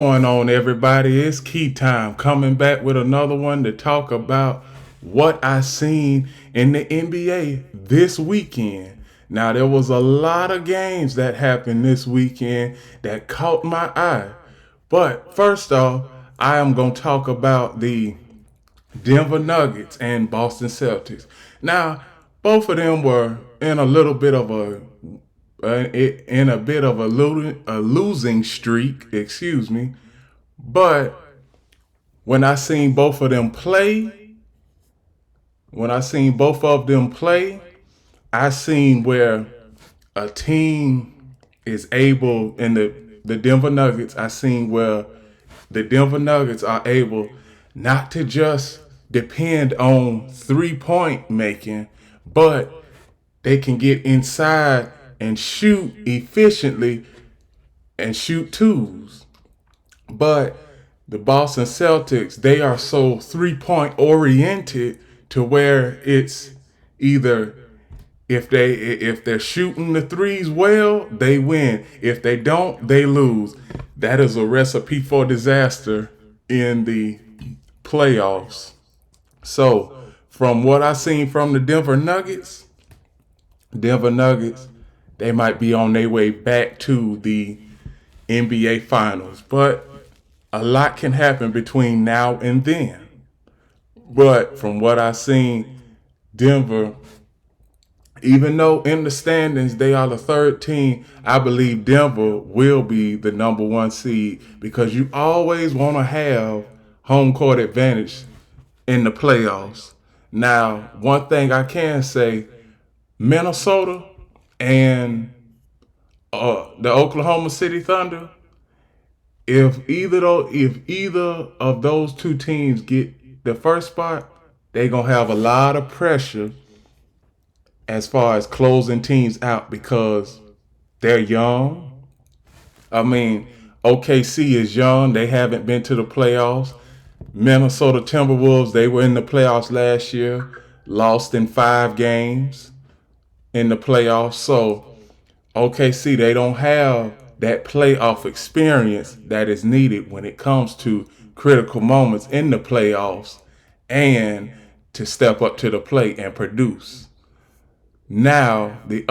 Going on, everybody? It's Key Time coming back with another one to talk about what I seen in the NBA this weekend. Now, there was a lot of games that happened this weekend that caught my eye. But first off, I am going to talk about the Denver Nuggets and Boston Celtics. Now, both of them were in a little bit of a losing streak, excuse me. But when I seen both of them play, when I seen both of them play, I seen where a team is able in the Denver Nuggets. I seen where the Denver Nuggets are able not to just depend on 3-point making, but they can get inside and shoot efficiently and shoot twos. But the Boston Celtics, they are so 3-point oriented to where it's either if they're shooting the threes well, they win. If they don't, they lose. That is a recipe for disaster in the playoffs. So, from what I seen from the Denver Nuggets, they might be on their way back to the NBA Finals. But a lot can happen between now and then. But from what I seen, Denver, even though in the standings they are the third team, I believe Denver will be the number one seed because you always want to have home court advantage in the playoffs. Now, one thing I can say, Minnesota and the Oklahoma City Thunder, if either of those two teams get the first spot, they're gonna have a lot of pressure as far as closing teams out because they're young. I mean, OKC is young. They haven't been to the playoffs. Minnesota Timberwolves, they were in the playoffs last year, lost in 5 games in the playoffs. So OKC, they don't have that playoff experience that is needed when it comes to critical moments in the playoffs and to step up to the plate and produce. Now the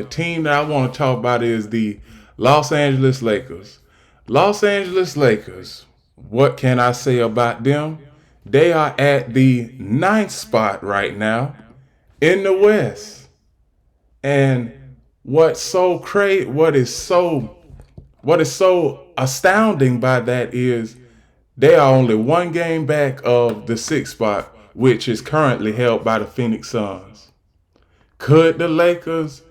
team that I want to talk about is the Los Angeles Lakers. Los Angeles Lakers, what can I say about them? They are at the ninth spot right now in the West. And what is so astounding by that is they are only one game back of the sixth spot, which is currently held by the Phoenix Suns. Could the Lakers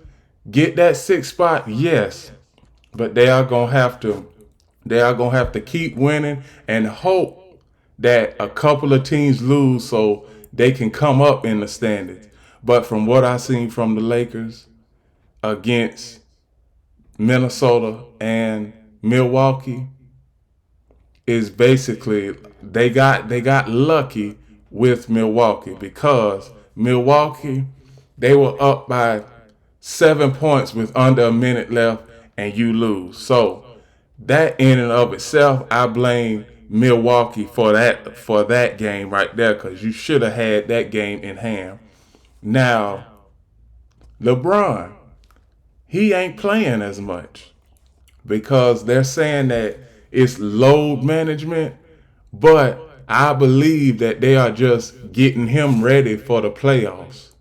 get that sixth spot? Yes. But they are gonna have to keep winning and hope that a couple of teams lose so they can come up in the standings. But from what I've seen from the Lakers against Minnesota and Milwaukee, is basically they got lucky with Milwaukee because Milwaukee, they were up by 7 points with under a minute left and you lose. So that in and of itself, I blame Milwaukee for that game right there because you should have had that game in hand. Now, LeBron, he ain't playing as much because they're saying that it's load management, but I believe that they are just getting him ready for the playoffs.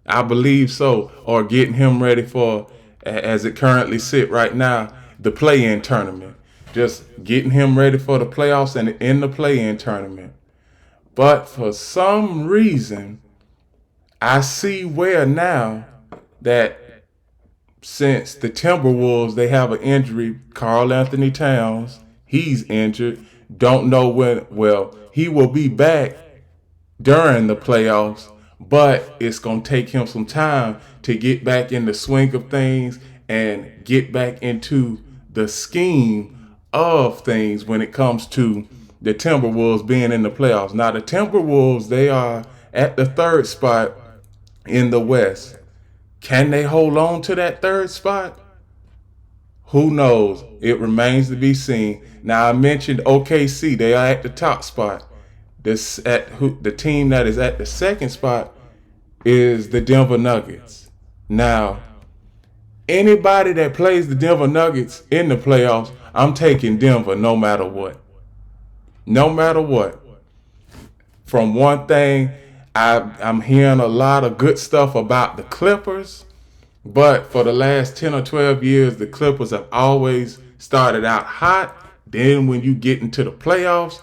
I believe so, or getting him ready for, as it currently sit right now, the play-in tournament. Just getting him ready for the playoffs and in the play-in tournament. But for some reason, I see where now that since the Timberwolves, they have an injury, Karl Anthony Towns, he's injured. Don't know when, well, he will be back during the playoffs, but it's going to take him some time to get back in the swing of things and get back into the scheme of things when it comes to the Timberwolves being in the playoffs. Now, the Timberwolves, they are at the third spot in the West. Can they hold on to that third spot? Who knows? It remains to be seen. Now I mentioned OKC; they are at the top spot. The team that is at the second spot is the Denver Nuggets. Now, anybody that plays the Denver Nuggets in the playoffs, I'm taking Denver no matter what. No matter what. From one thing, I'm hearing a lot of good stuff about the Clippers, but for the last 10 or 12 years, the Clippers have always started out hot. Then when you get into the playoffs,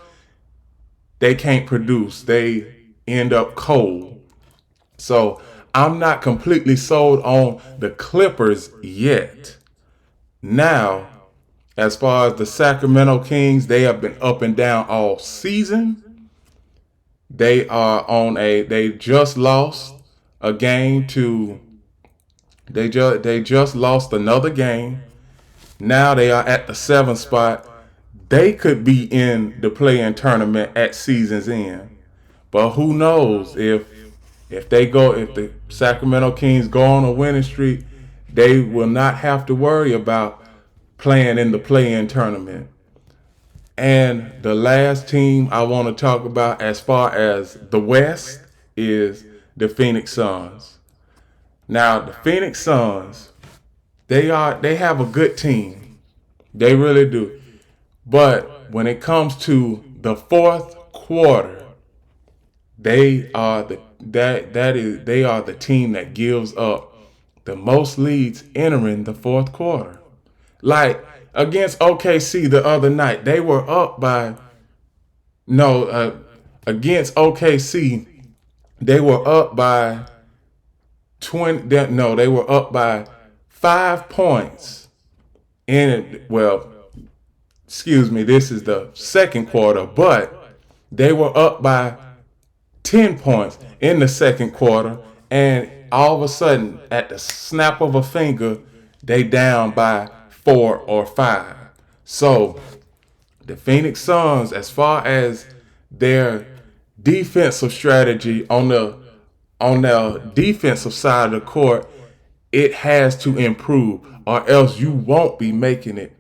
they can't produce. They end up cold. So I'm not completely sold on the Clippers yet. Now, as far as the Sacramento Kings, they have been up and down all season. They just lost a game to they just lost another game. Now they are at the 7th spot. They could be in the play-in tournament at season's end. But who knows if the Sacramento Kings go on a winning streak, they will not have to worry about playing in the play-in tournament. And the last team I want to talk about as far as the West is the Phoenix Suns. Now, the Phoenix Suns, they have a good team. They really do. But when it comes to the fourth quarter, they are the team that gives up the most leads entering the fourth quarter. Like against OKC the other night, they were up by against OKC they were up by 20. No, they were up by 5 points. Excuse me, this is the second quarter, but they were up by 10 points in the second quarter, and all of a sudden, at the snap of a finger, they down by 4 or 5. So, the Phoenix Suns, as far as their defensive strategy on the defensive side of the court, it has to improve, or else you won't be making it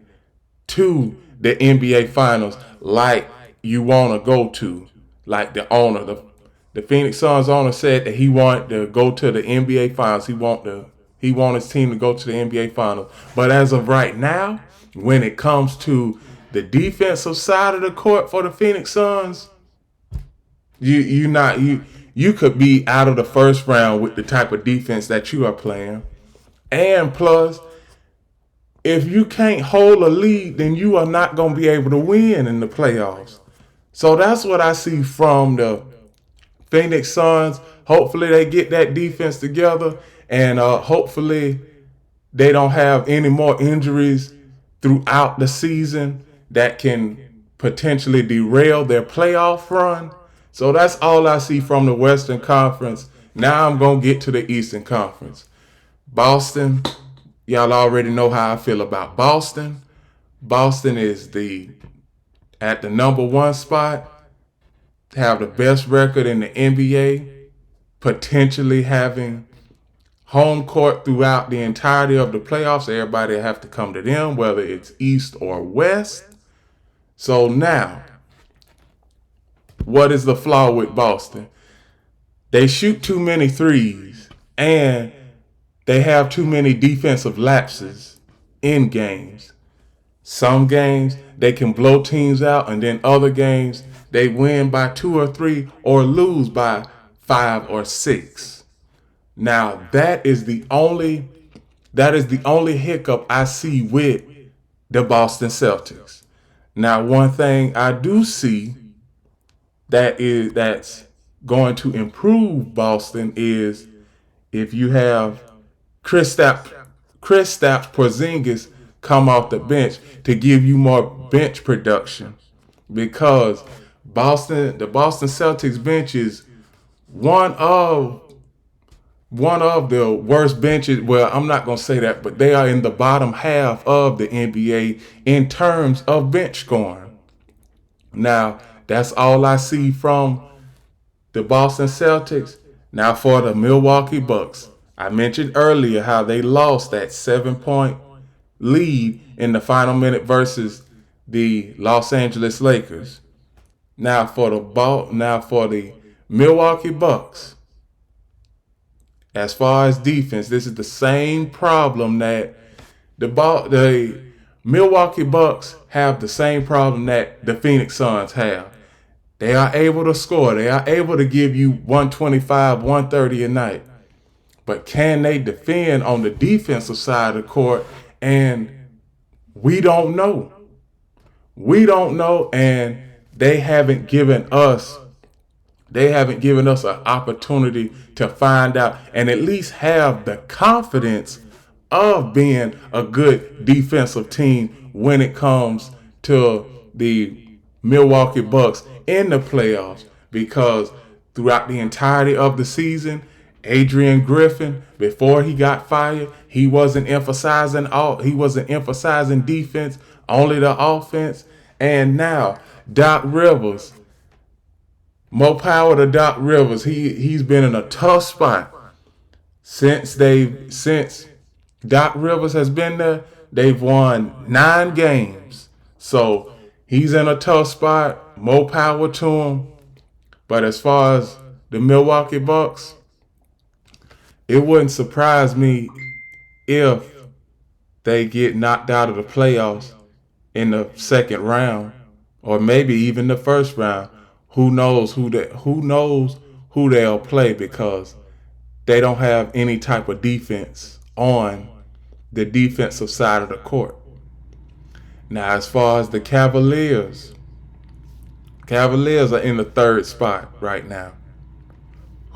to the NBA Finals like you want to go to. Like the owner, the Phoenix Suns owner said that he wanted to go to the NBA Finals. He want his team to go to the NBA Finals. But as of right now, when it comes to the defensive side of the court for the Phoenix Suns, you could be out of the first round with the type of defense that you are playing. And plus, if you can't hold a lead, then you are not going to be able to win in the playoffs. So that's what I see from the Phoenix Suns. Hopefully they get that defense together, and hopefully they don't have any more injuries throughout the season that can potentially derail their playoff run. So that's all I see from the Western Conference. Now I'm going to get to the Eastern Conference. Boston, y'all already know how I feel about Boston. Boston is at the number 1 spot, have the best record in the NBA, potentially having home court throughout the entirety of the playoffs. Everybody have to come to them, whether it's East or West. So now, what is the flaw with Boston? They shoot too many threes, and they have too many defensive lapses in games. Some games they can blow teams out, and then other games they win by 2 or 3 or lose by 5 or 6. Now that is the only hiccup I see with the Boston Celtics. Now, one thing I do see that's going to improve Boston is if you have Kristaps Porzingis come off the bench to give you more bench production, because the Boston Celtics bench is one of the worst benches. Well, I'm not going to say that, but they are in the bottom half of the NBA in terms of bench scoring. Now, that's all I see from the Boston Celtics. Now, for the Milwaukee Bucks, I mentioned earlier how they lost that 7-point lead in the final minute versus the Los Angeles Lakers. Now for the Milwaukee Bucks, as far as defense, this is the same problem that the Milwaukee Bucks have, the same problem that the Phoenix Suns have. They are able to score. They are able to give you 125, 130 a night. But can they defend on the defensive side of the court? And we don't know. We don't know, and they haven't given us an opportunity to find out and at least have the confidence of being a good defensive team when it comes to the Milwaukee Bucks in the playoffs. Because throughout the entirety of the season, Adrian Griffin, before he got fired, he wasn't emphasizing defense, only the offense. And now Doc Rivers, more power to Doc Rivers. He's been in a tough spot since Doc Rivers has been there. They've won 9 games. So he's in a tough spot. More power to him. But as far as the Milwaukee Bucks, it wouldn't surprise me if they get knocked out of the playoffs in the second round, or maybe even the first round. Who knows who they'll play, because they don't have any type of defense on the defensive side of the court. Now, as far as the Cavaliers are in the third spot right now.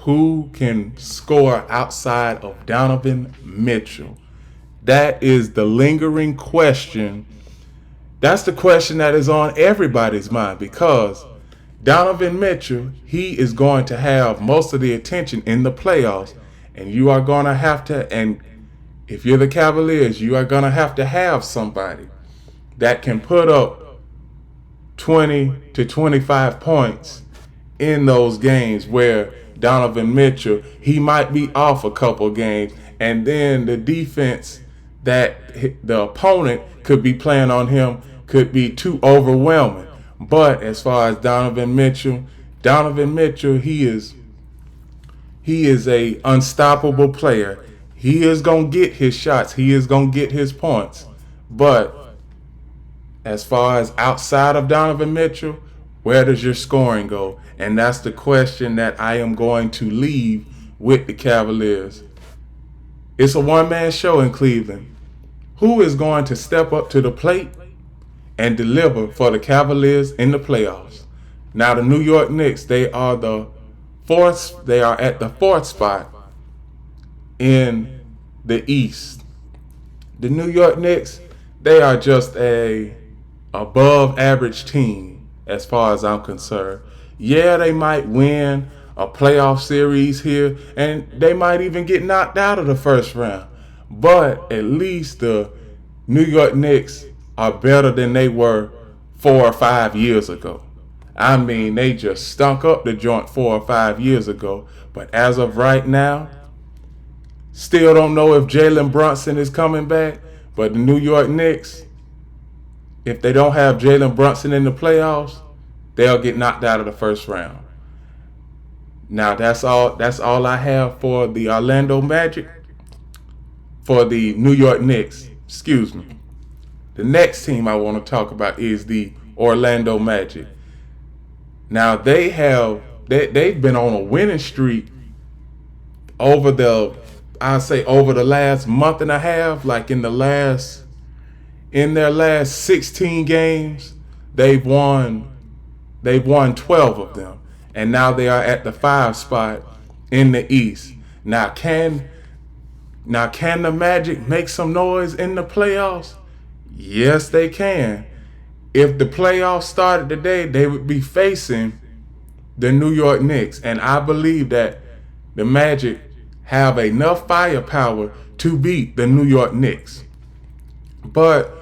Who can score outside of Donovan Mitchell? That is the lingering question. That's the question that is on everybody's mind, because Donovan Mitchell, he is going to have most of the attention in the playoffs. And you are going to have to, and if you're the Cavaliers, you are going to have somebody that can put up 20 to 25 points in those games where Donovan Mitchell, he might be off a couple games, and then the defense that the opponent could be playing on him could be too overwhelming. But as far as Donovan Mitchell, he is a unstoppable player. He is going to get his shots. He is going to get his points. But as far as outside of Donovan Mitchell, where does your scoring go? And that's the question that I am going to leave with the Cavaliers. It's a one-man show in Cleveland. Who is going to step up to the plate and deliver for the Cavaliers in the playoffs? Now, the New York Knicks, they are at the fourth spot in the East. The New York Knicks, they are just a above average team as far as I'm concerned. Yeah, they might win a playoff series here, and they might even get knocked out of the first round. But at least the New York Knicks are better than they were 4 or 5 years ago. I mean, they just stunk up the joint 4 or 5 years ago. But as of right now, still don't know if Jalen Brunson is coming back. But the New York Knicks, if they don't have Jalen Brunson in the playoffs, they'll get knocked out of the first round. Now, that's all I have for the Orlando Magic. For the New York Knicks, excuse me. The next team I want to talk about is the Orlando Magic. Now, they've been on a winning streak over the last month and a half. Like in their last 16 games, they've won 12 of them. And now they are at the 5 spot in the East. Now can the Magic make some noise in the playoffs? Yes, they can. If the playoffs started today, they would be facing the New York Knicks. And I believe that the Magic have enough firepower to beat the New York Knicks. But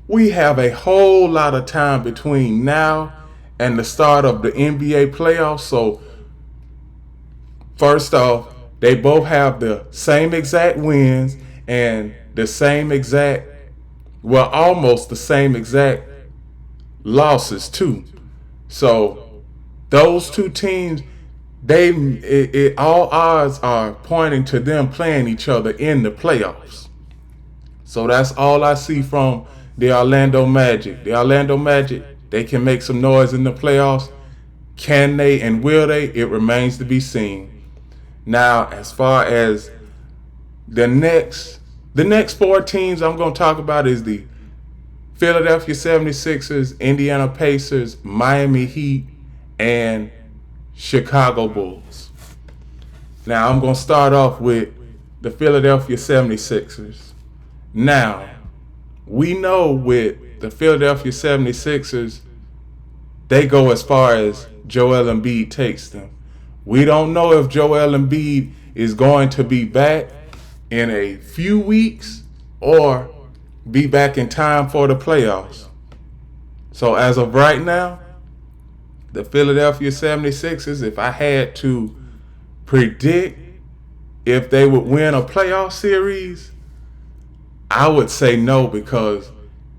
we have a whole lot of time between now and the start of the NBA playoffs. So, first off, they both have the same exact wins and the same exact well, almost the same exact losses too. So those two teams, all odds are pointing to them playing each other in the playoffs. So that's all I see from the Orlando Magic. The Orlando Magic, they can make some noise in the playoffs. Can they and will they? It remains to be seen. Now, as far as the next four teams I'm going to talk about is the Philadelphia 76ers, Indiana Pacers, Miami Heat, and Chicago Bulls. Now, I'm going to start off with the Philadelphia 76ers. Now, we know with the Philadelphia 76ers, they go as far as Joel Embiid takes them. We don't know if Joel Embiid is going to be back in a few weeks or be back in time for the playoffs. So as of right now, the Philadelphia 76ers, if I had to predict if they would win a playoff series, I would say no, because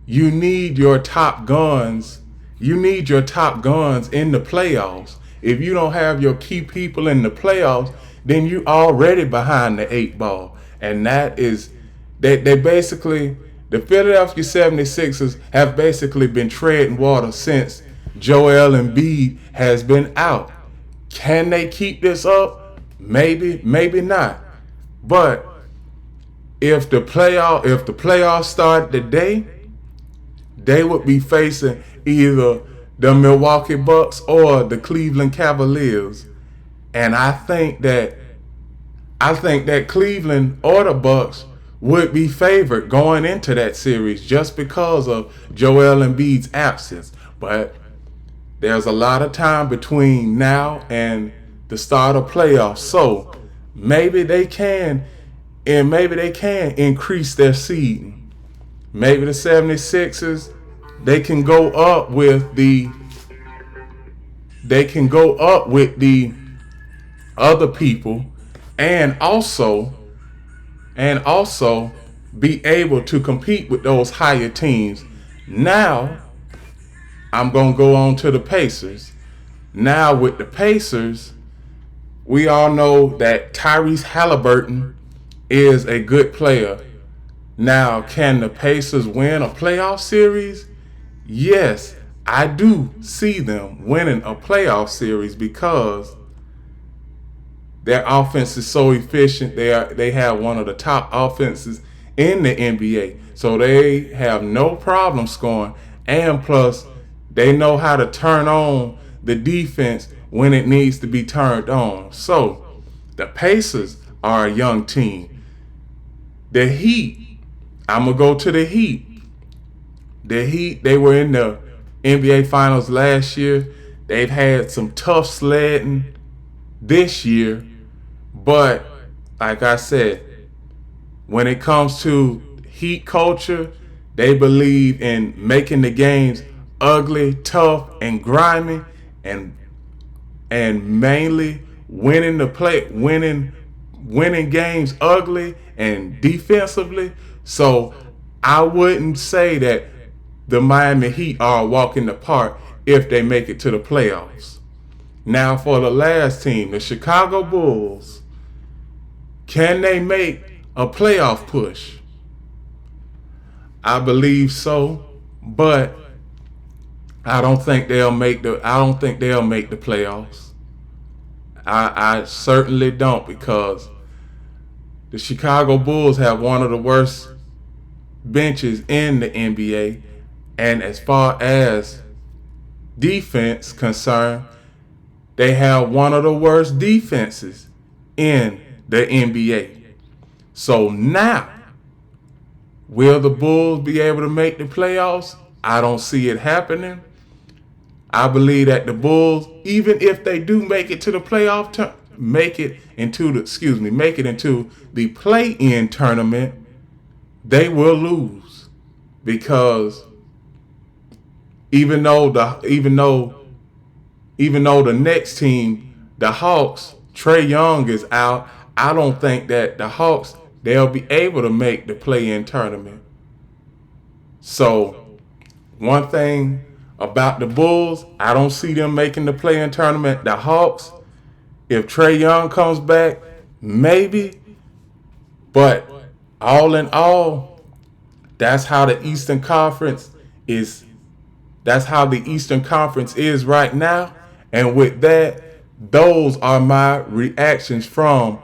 you need your top guns. You need your top guns in the playoffs. If you don't have your key people in the playoffs, then you already behind the 8 ball. And that is, they basically, the Philadelphia 76ers have basically been treading water since Joel Embiid has been out. Can they keep this up? Maybe, maybe not. But if the playoffs start today, they would be facing either the Milwaukee Bucks or the Cleveland Cavaliers. And I think that Cleveland or the Bucks would be favored going into that series just because of Joel Embiid's absence. But there's a lot of time between now and the start of playoffs. So maybe they can increase their seeding. Maybe the 76ers, they can go up with the other people and also be able to compete with those higher teams. Now, I'm going to go on to the Pacers. Now, with the Pacers, we all know that Tyrese Halliburton is a good player. Now, can the Pacers win a playoff series? Yes, I do see them winning a playoff series because their offense is so efficient. They have one of the top offenses in the NBA. So they have no problem scoring. And plus, they know how to turn on the defense when it needs to be turned on. So the Pacers are a young team. The Heat, I'm going to go to the Heat. The Heat, they were in the NBA Finals last year. They've had some tough sledding this year. But, like I said, when it comes to Heat culture, they believe in making the games ugly, tough, and grimy, and mainly winning games ugly and defensively. So I wouldn't say that the Miami Heat are a walk in the park if they make it to the playoffs. Now for the last team, the Chicago Bulls, can they make a playoff push? I believe so, but I don't think they'll make the playoffs. I certainly don't, because the Chicago Bulls have one of the worst benches in the NBA, and as far as defense concerned, they have one of the worst defenses in the NBA. So now, will the Bulls be able to make the playoffs? I don't see it happening. I believe that the Bulls, even if they do make it to the playoff, make it into the play-in tournament, they will lose, because even though the next team, the Hawks, Trae Young is out, I don't think that the Hawks, they'll be able to make the play-in tournament. So one thing about the Bulls, I don't see them making the play-in tournament. The Hawks, if Trae Young comes back, maybe. But all in all, that's how the Eastern Conference is. That's how the Eastern Conference is right now. And with that, those are my reactions from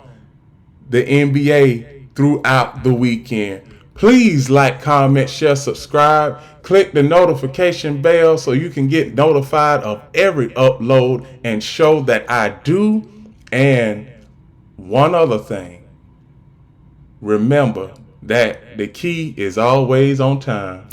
the NBA throughout the weekend. Please like, comment, share, subscribe. Click the notification bell so you can get notified of every upload and show that I do. And one other thing, remember that the key is always on time.